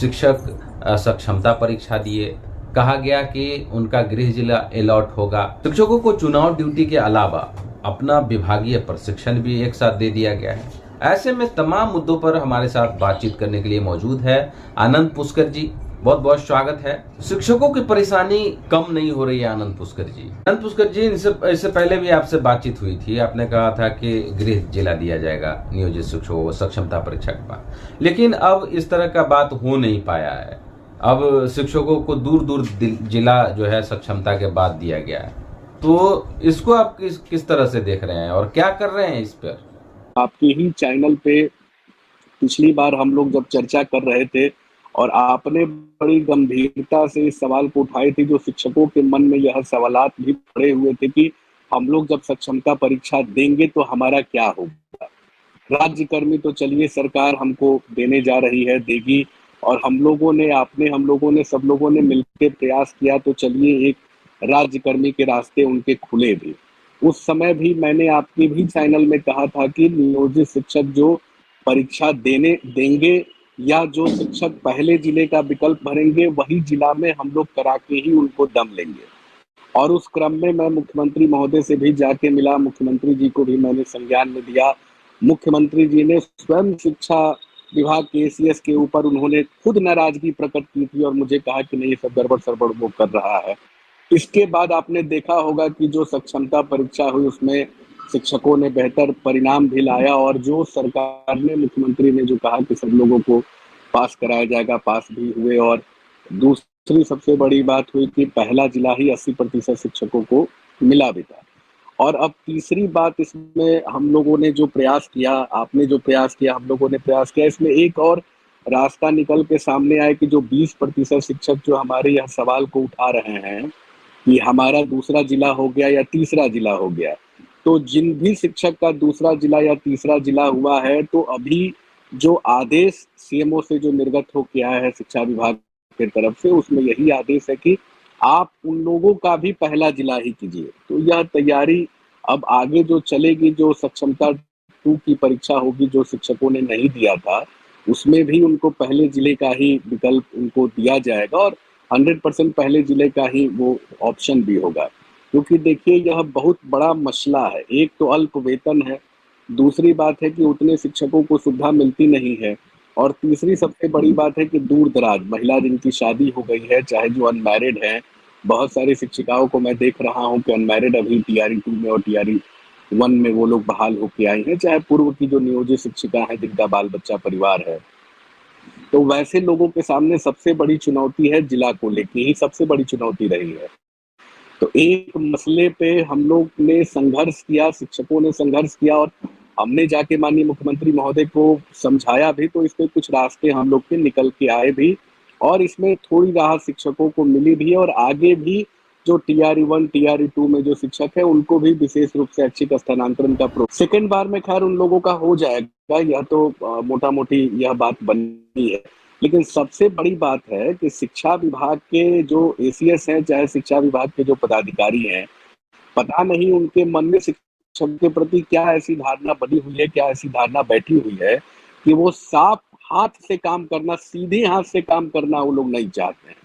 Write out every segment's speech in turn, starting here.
शिक्षक सक्षमता परीक्षा दिए। कहा गया कि उनका गृह जिला अलॉट होगा। शिक्षकों को चुनाव ड्यूटी के अलावा अपना विभागीय प्रशिक्षण भी एक साथ दे दिया गया है। ऐसे में तमाम मुद्दों पर हमारे साथ बातचीत करने के लिए मौजूद है आनंद पुष्कर जी। बहुत बहुत स्वागत है। शिक्षकों की परेशानी कम नहीं हो रही है आनंद पुष्कर जी। आनंद पुष्कर जी, इससे पहले भी आपसे बातचीत हुई थी। आपने कहा था कि गृह जिला दिया जाएगा नियोजित शिक्षकों को सक्षमता परीक्षा के बाद, लेकिन अब इस तरह का बात हो नहीं पाया है। अब शिक्षकों को दूर दूर जिला जो है सक्षमता के बाद दिया गया है। तो इसको आप किस तरह से देख रहे हैं और क्या कर रहे हैं इस पर? आपके ही चैनल पे पिछली बार हम लोग जब चर्चा कर रहे थे और आपने बड़ी गंभीरता से इस सवाल को उठाए थे, जो शिक्षकों के मन में यह सवालात भी पड़े हुए थे कि हम लोग जब सक्षमता परीक्षा देंगे तो हमारा क्या होगा। राज्यकर्मी तो चलिए सरकार हमको देने जा रही है, देगी, और हम लोगों ने सब लोगों ने मिलकर प्रयास किया तो चलिए एक राज्यकर्मी के रास्ते उनके खुले भी। उस समय भी मैंने आपके भी चैनल में कहा था कि नियोजित शिक्षक जो परीक्षा देंगे या जो शिक्षक पहले जिले का विकल्प भरेंगे वही जिला में हम लोग करा के ही उनको दम लेंगे। और उस क्रम में मैं मुख्यमंत्री महोदय से भी जाके मिला, मुख्यमंत्री जी को भी मैंने संज्ञान में दिया। मुख्यमंत्री जी ने स्वयं शिक्षा विभाग के एसीएस के ऊपर उन्होंने खुद नाराजगी प्रकट की थी और मुझे कहा कि नहीं, ये सब गड़बड़ सड़बड़ वो कर रहा है। इसके बाद आपने देखा होगा कि जो सक्षमता परीक्षा हुई उसमें शिक्षकों ने बेहतर परिणाम भी लाया, और जो सरकार ने, मुख्यमंत्री ने जो कहा कि सब लोगों को पास कराया जाएगा, पास भी हुए। और दूसरी सबसे बड़ी बात हुई कि पहला जिला ही 80% शिक्षकों को मिला भी था। और अब तीसरी बात, इसमें हम लोगों ने जो प्रयास किया, आपने जो प्रयास किया, हम लोगों ने प्रयास किया, इसमें एक और रास्ता निकल के सामने आया कि जो 20% शिक्षक जो हमारे यह सवाल को उठा रहे हैं कि हमारा दूसरा जिला हो गया या तीसरा जिला हो गया, तो जिन भी शिक्षक का दूसरा जिला या तीसरा जिला हुआ है, तो अभी जो आदेश सीएमओ से जो निर्गत हो के आया है शिक्षा विभाग की तरफ से, उसमें यही आदेश है कि आप उन लोगों का भी पहला जिला ही कीजिए। तो यह तैयारी अब आगे जो चलेगी, जो सक्षमता 2 की परीक्षा होगी जो शिक्षकों ने नहीं दिया था, उसमें भी उनको पहले जिले का ही विकल्प उनको दिया जाएगा और 100% पहले जिले का ही वो ऑप्शन भी होगा। क्योंकि देखिए यह बहुत बड़ा मसला है। एक तो अल्प वेतन है, दूसरी बात है कि उतने शिक्षकों को सुविधा मिलती नहीं है, और तीसरी सबसे बड़ी बात है कि दूर दराज महिला जिनकी शादी हो गई है, चाहे जो अनमैरिड हैं, बहुत सारी शिक्षिकाओं को मैं देख रहा हूँ कि अनमैरिड अभी टीआरई 2 में और टीआरई 1 में वो लोग बहाल होके आई हैं, चाहे पूर्व की जो नियोजित शिक्षिका हैं जिनका बाल बच्चा परिवार है। तो वैसे लोगों के सामने सबसे बड़ी चुनौती है, जिला को लेके ही सबसे बड़ी चुनौती रही है। तो एक मसले पे हम लोग ने संघर्ष किया, शिक्षकों ने संघर्ष किया, और हमने जाके माननीय मुख्यमंत्री महोदय को समझाया भी, तो इसमें कुछ रास्ते हम लोग के निकल के आए भी, और इसमें थोड़ी राहत शिक्षकों को मिली भी, और आगे भी जो टीआरई 1 टीआरई 2 में जो शिक्षक है उनको भी विशेष रूप से ऐच्छिक स्थानांतरण का सेकेंड बार में खैर उन लोगों का हो जाएगा। यह तो मोटा मोटी यह बात बनी है। लेकिन सबसे बड़ी बात है कि शिक्षा विभाग के जो एसीएस हैं, चाहे शिक्षा विभाग के जो पदाधिकारी हैं, पता नहीं उनके मन में शिक्षक के प्रति क्या ऐसी धारणा बनी हुई है, क्या ऐसी धारणा बैठी हुई है कि वो साफ हाथ से काम करना, सीधे हाथ से काम करना वो लोग नहीं चाहते हैं।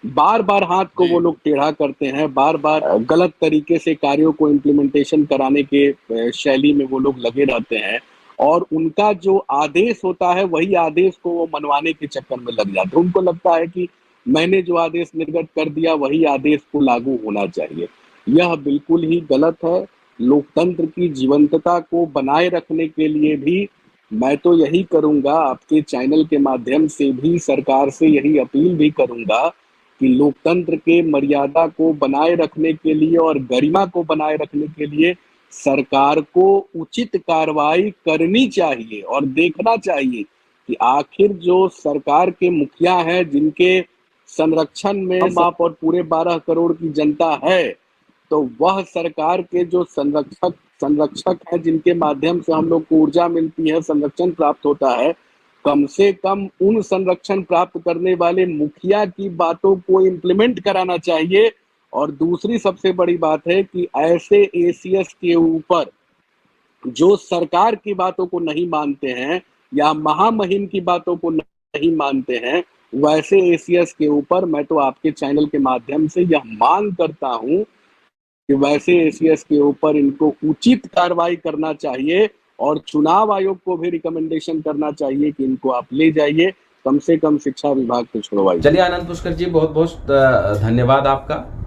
बार बार हाथ को वो लोग टेढ़ा करते हैं, बार बार गलत तरीके से कार्यों को इम्प्लीमेंटेशन कराने के शैली में वो लोग लगे रहते हैं, और उनका जो आदेश होता है वही आदेश को वो मनवाने के चक्कर में लग जाते हैं। उनको लगता है कि मैंने जो आदेश निर्गत कर दिया वही आदेश को लागू होना चाहिए। यह बिल्कुल ही गलत है। लोकतंत्र की जीवंतता को बनाए रखने के लिए भी मैं तो यही करूंगा, आपके चैनल के माध्यम से भी सरकार से यही अपील भी करूंगा कि लोकतंत्र के मर्यादा को बनाए रखने के लिए और गरिमा को बनाए रखने के लिए सरकार को उचित कार्रवाई करनी चाहिए, और देखना चाहिए कि आखिर जो सरकार के मुखिया हैं, जिनके संरक्षण में बाप और पूरे 12 करोड़ की जनता है, तो वह सरकार के जो संरक्षक हैं, जिनके माध्यम से हम लोग को ऊर्जा मिलती है, संरक्षण प्राप्त होता है, कम से कम उन संरक्षण प्राप्त करने वाले मुखिया की बातों को इम्प्लीमेंट कराना चाहिए। और दूसरी सबसे बड़ी बात है कि ऐसे एसीएस के ऊपर जो सरकार की बातों को नहीं मानते हैं या महामहिम की बातों को नहीं मानते हैं, वैसे एसीएस के ऊपर मैं तो आपके चैनल के माध्यम से यह मांग करता हूं कि वैसे एसीएस के ऊपर इनको उचित कार्रवाई करना चाहिए और चुनाव आयोग को भी रिकमेंडेशन करना चाहिए कि इनको आप ले जाइए, कम से कम शिक्षा विभाग को छुड़वाइए। चलिए आनंद पुष्कर जी, बहुत बहुत धन्यवाद आपका।